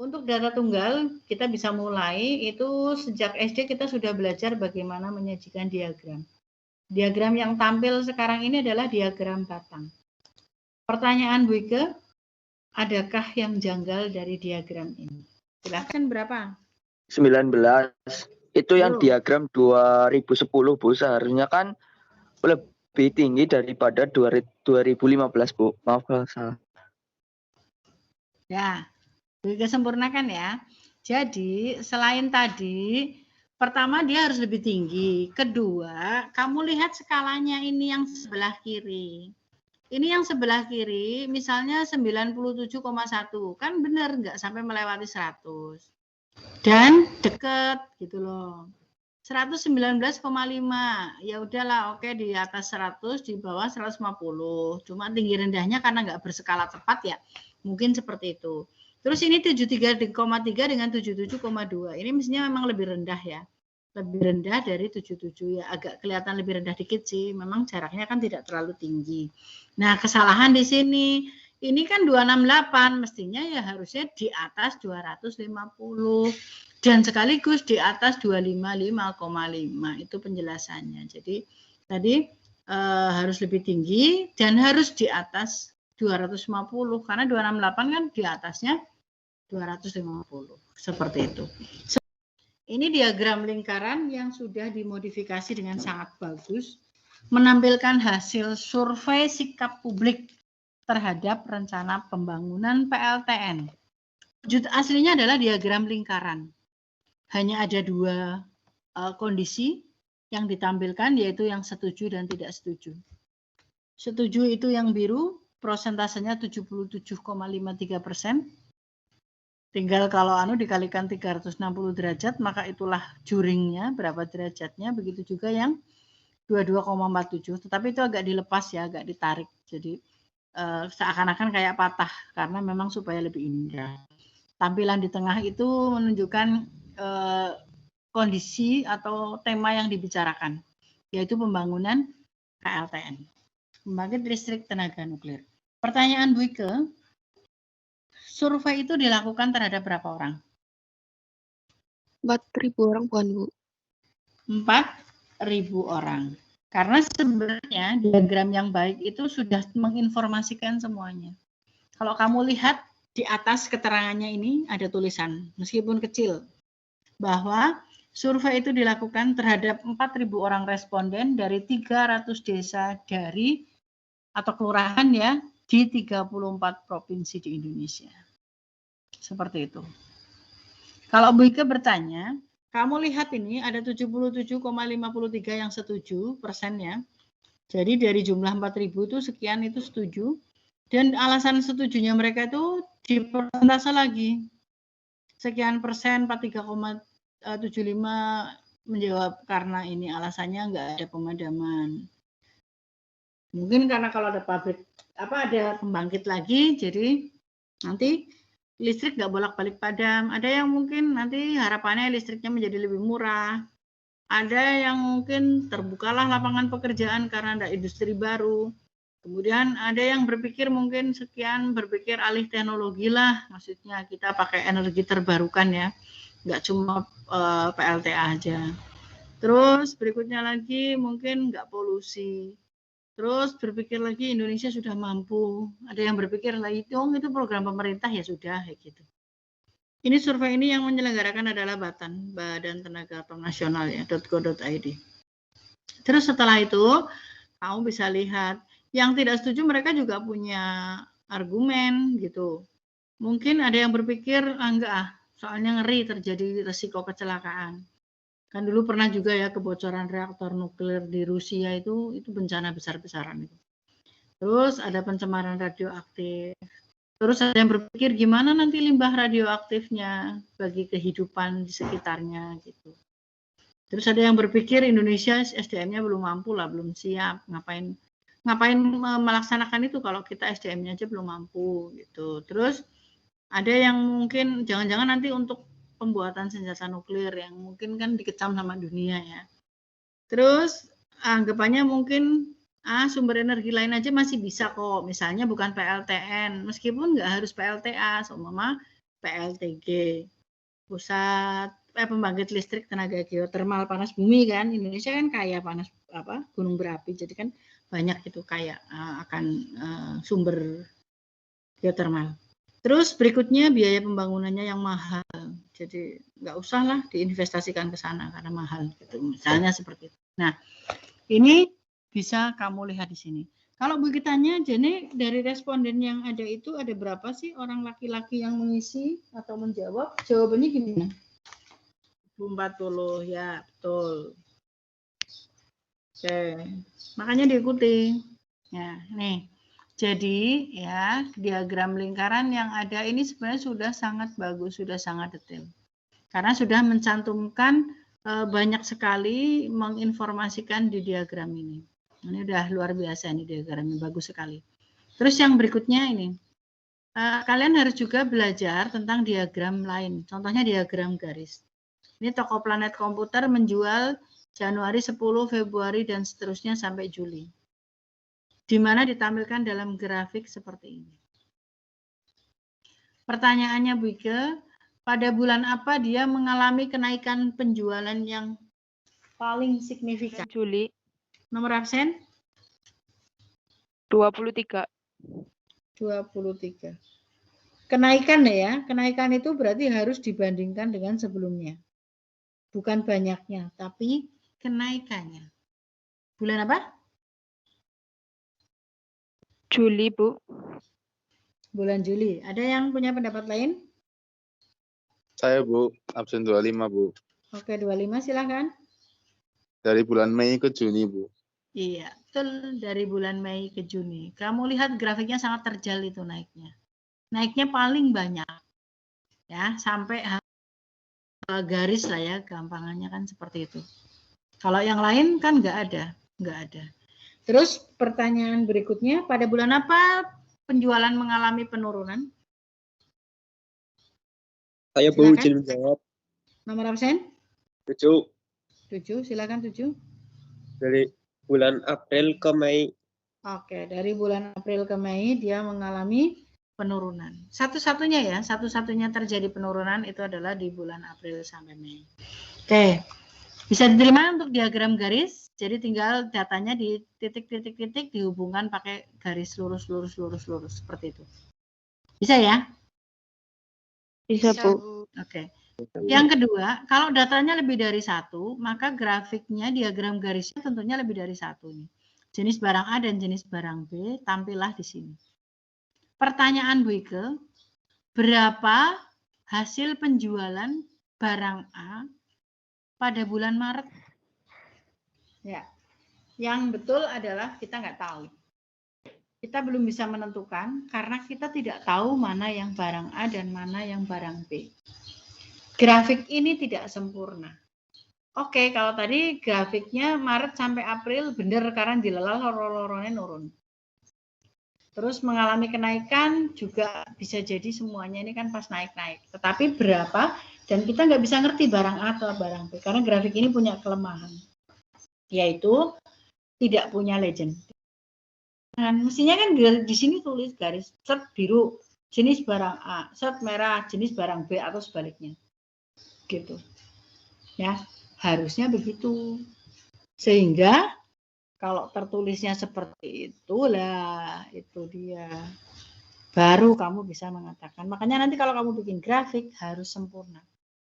Untuk data tunggal, kita bisa mulai itu sejak SD kita sudah belajar bagaimana menyajikan diagram. Diagram yang tampil sekarang ini adalah diagram batang. Pertanyaan Bu Ike, adakah yang janggal dari diagram ini? Silahkan berapa? 19. Itu yang diagram 2010, Bu. Seharusnya kan lebih tinggi daripada 2015, Bu. Maaf kalau salah. Ya, disempurnakan ya. Jadi, selain tadi, pertama dia harus lebih tinggi. Kedua, kamu lihat skalanya ini yang sebelah kiri. Ini yang sebelah kiri, misalnya 97,1. Kan benar, nggak sampai melewati 100. Dan deket gitu loh. 119,5. Ya udahlah, oke, di atas 100, di bawah 150. Cuma tinggi rendahnya karena nggak berskala tepat ya. Mungkin seperti itu. Terus ini 73,3 dengan 77,2. Ini mestinya memang lebih rendah ya. Lebih rendah dari 77 ya. Agak kelihatan lebih rendah dikit sih. Memang jaraknya kan tidak terlalu tinggi. Nah, kesalahan di sini. Ini kan 268. Mestinya ya harusnya di atas 250. Dan sekaligus di atas 255,5. Itu penjelasannya. Jadi tadi harus lebih tinggi dan harus di atas 250 karena 268 kan di atasnya 250 seperti itu. Ini diagram lingkaran yang sudah dimodifikasi dengan sangat bagus, menampilkan hasil survei sikap publik terhadap rencana pembangunan PLTN. Wujud aslinya adalah diagram lingkaran. Hanya ada dua kondisi yang ditampilkan, yaitu yang setuju dan tidak setuju. Setuju itu yang biru, prosentasenya 77,53%. Tinggal kalau dikalikan 360 derajat, maka itulah juringnya, berapa derajatnya. Begitu juga yang 22,47, tetapi itu agak dilepas ya, agak ditarik. Jadi seakan-akan kayak patah, karena memang supaya lebih indah. Tampilan di tengah itu menunjukkan kondisi atau tema yang dibicarakan, yaitu pembangunan PLTN. Pembangkit listrik tenaga nuklir. Pertanyaan Bu Ike, survei itu dilakukan terhadap berapa orang? 4.000 orang, bukan Bu? 4.000 orang. Karena sebenarnya diagram yang baik itu sudah menginformasikan semuanya. Kalau kamu lihat di atas keterangannya ini ada tulisan, meskipun kecil, bahwa survei itu dilakukan terhadap 4.000 orang responden dari 300 desa dari atau kelurahan ya di 34 provinsi di Indonesia. Seperti itu. Kalau Bu Ike bertanya, kamu lihat ini ada 77,53 yang setuju persennya. Jadi dari jumlah 4.000 itu sekian itu setuju. Dan alasan setujunya mereka itu dipersentase lagi. Sekian persen 43,75 menjawab karena ini alasannya nggak ada pemadaman. Mungkin karena kalau ada pabrik ada pembangkit lagi, jadi nanti listrik nggak bolak-balik padam. Ada yang mungkin nanti harapannya listriknya menjadi lebih murah. Ada yang mungkin terbukalah lapangan pekerjaan karena ada industri baru. Kemudian ada yang berpikir mungkin berpikir alih teknologi lah. Maksudnya kita pakai energi terbarukan ya. Nggak cuma PLTA aja. Terus berikutnya lagi mungkin nggak polusi. Terus berpikir lagi Indonesia sudah mampu. Ada yang berpikir lagi, itu program pemerintah ya sudah, kayak gitu. Ini survei ini yang menyelenggarakan adalah Badan Tenaga Atom Nasional ya, .go.id. Terus setelah itu, kamu bisa lihat, yang tidak setuju mereka juga punya argumen gitu. Mungkin ada yang berpikir, enggak soalnya ngeri terjadi risiko kecelakaan. Kan dulu pernah juga ya kebocoran reaktor nuklir di Rusia itu bencana besar-besaran itu. Terus ada pencemaran radioaktif. Terus ada yang berpikir gimana nanti limbah radioaktifnya bagi kehidupan di sekitarnya gitu. Terus ada yang berpikir Indonesia SDM-nya belum mampu lah, belum siap. Ngapain melaksanakan itu kalau kita SDM-nya aja belum mampu gitu. Terus ada yang mungkin jangan-jangan nanti untuk pembuatan senjata nuklir yang mungkin kan dikecam sama dunia ya. Terus anggapannya mungkin sumber energi lain aja masih bisa kok, misalnya bukan PLTN, meskipun nggak harus PLTA, seumpama PLTG, pusat pembangkit listrik tenaga geotermal panas bumi kan. Indonesia kan kaya panas gunung berapi, jadi kan banyak itu kaya akan sumber geotermal. Terus berikutnya biaya pembangunannya yang mahal, jadi nggak usah lah diinvestasikan ke sana karena mahal gitu, misalnya seperti itu. Nah, ini bisa kamu lihat di sini. Kalau begitu jadi dari responden yang ada itu ada berapa sih orang laki-laki yang mengisi atau menjawab? Jawabannya gimana? 40 ya, betul. Oke, makanya diikuti. Ya, nih. Jadi ya diagram lingkaran yang ada ini sebenarnya sudah sangat bagus, sudah sangat detail. Karena sudah mencantumkan banyak sekali menginformasikan di diagram ini. Ini udah luar biasa ini diagramnya, bagus sekali. Terus yang berikutnya ini. Kalian harus juga belajar tentang diagram lain. Contohnya diagram garis. Ini toko Planet Komputer menjual Januari, 10, Februari, dan seterusnya sampai Juli. Di mana ditampilkan dalam grafik seperti ini. Pertanyaannya Bu Ike, pada bulan apa dia mengalami kenaikan penjualan yang paling signifikan? Juli. Nomor absen? 23. 23. Kenaikan ya, kenaikan itu berarti harus dibandingkan dengan sebelumnya. Bukan banyaknya, tapi kenaikannya. Bulan apa? Juli, Bu. Bulan Juli. Ada yang punya pendapat lain? Saya, Bu, absen 25, Bu. Oke, 25 silahkan. Dari bulan Mei ke Juni, Bu. Iya, betul, dari bulan Mei ke Juni. Kamu lihat grafiknya sangat terjal itu naiknya. Naiknya paling banyak. Ya, sampai garis lah ya, gampangannya kan seperti itu. Kalau yang lain kan nggak ada. Terus pertanyaan berikutnya, pada bulan apa penjualan mengalami penurunan? Saya Bu izin menjawab. Nomor absen? 7. 7, silakan 7. Dari bulan April ke Mei. Oke, dari bulan April ke Mei dia mengalami penurunan. Satu-satunya terjadi penurunan itu adalah di bulan April sampai Mei. Oke, bisa diterima untuk diagram garis. Jadi tinggal datanya di titik-titik-titik dihubungkan pakai garis lurus seperti itu. Bisa ya? Bisa, Bu. Oke. Yang kedua, kalau datanya lebih dari 1, maka grafiknya diagram garisnya tentunya lebih dari 1 nih. Jenis barang A dan jenis barang B tampillah di sini. Pertanyaan Bu Ike, berapa hasil penjualan barang A pada bulan Maret? Ya, yang betul adalah kita nggak tahu. Kita belum bisa menentukan karena kita tidak tahu mana yang barang A dan mana yang barang B. Grafik ini tidak sempurna. Oke, kalau tadi grafiknya Maret sampai April benar karena dilelah loro-lorone nurun. Terus mengalami kenaikan juga bisa jadi semuanya ini kan pas naik-naik. Tetapi berapa dan kita nggak bisa ngerti barang A atau barang B karena grafik ini punya kelemahan. Yaitu tidak punya legend. Nah, mestinya kan di sini tulis garis set biru jenis barang A, set merah jenis barang B atau sebaliknya. Gitu. Ya, harusnya begitu. Sehingga kalau tertulisnya seperti itulah, itu dia. Baru kamu bisa mengatakan. Makanya nanti kalau kamu bikin grafik harus sempurna.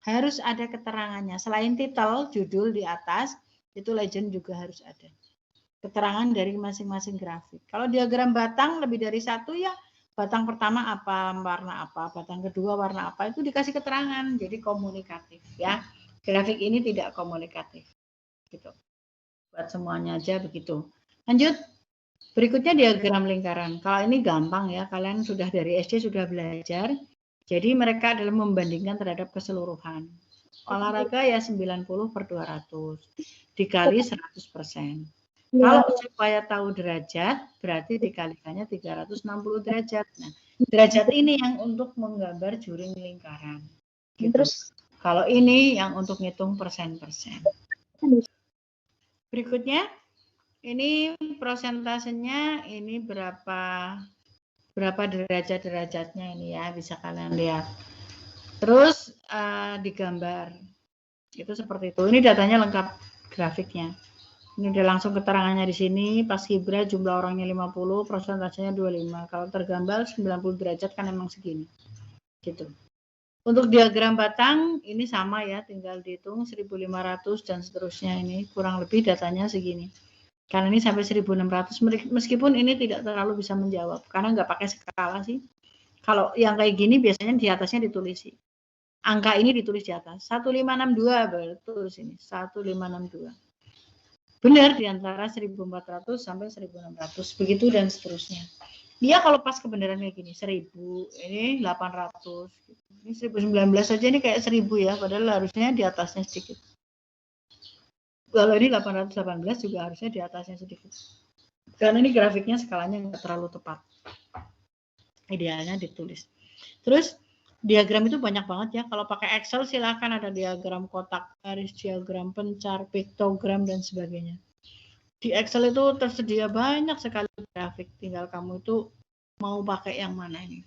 Harus ada keterangannya. Selain titel, judul di atas, itu legend juga harus ada. Keterangan dari masing-masing grafik. Kalau diagram batang lebih dari 1 ya, batang pertama apa, warna apa, batang kedua warna apa, itu dikasih keterangan. Jadi komunikatif ya. Grafik ini tidak komunikatif. Gitu. Buat semuanya aja begitu. Lanjut. Berikutnya diagram lingkaran. Kalau ini gampang ya, kalian sudah dari SD sudah belajar. Jadi mereka adalah membandingkan terhadap keseluruhan. Olahraga ya 90/200 dikali 100%. Kalau supaya tahu derajat, berarti dikalikannya 360 derajat. Nah, derajat ini yang untuk menggambar juring lingkaran. Gitu. Terus kalau ini yang untuk ngitung persen-persen. Berikutnya, ini prosentasenya ini berapa derajat-derajatnya ini ya, bisa kalian lihat. Terus digambar. Itu seperti itu. Ini datanya lengkap grafiknya. Ini udah langsung keterangannya di sini. Paskibra jumlah orangnya 50, persentasenya 25. Kalau tergambar 90 derajat kan emang segini. Gitu. Untuk diagram batang ini sama ya, tinggal dihitung 1500 dan seterusnya, ini kurang lebih datanya segini. Karena ini sampai 1600, meskipun ini tidak terlalu bisa menjawab karena nggak pakai skala sih. Kalau yang kayak gini biasanya di atasnya ditulis sih. Angka ini ditulis di atas 1562, betul sini 1562. Benar di antara 1400 sampai 1600 begitu dan seterusnya. Dia kalau pas kebenaran kayak gini 1000, ini 800, ini 1019 saja ini kayak 1000 ya, padahal harusnya di atasnya sedikit. Kalau ini 818 juga harusnya di atasnya sedikit. Karena ini grafiknya skalanya nggak terlalu tepat. Idealnya ditulis. Terus diagram itu banyak banget ya. Kalau pakai Excel silakan ada diagram kotak garis, diagram pencar, piktogram dan sebagainya. Di Excel itu tersedia banyak sekali grafik. Tinggal kamu itu mau pakai yang mana ini.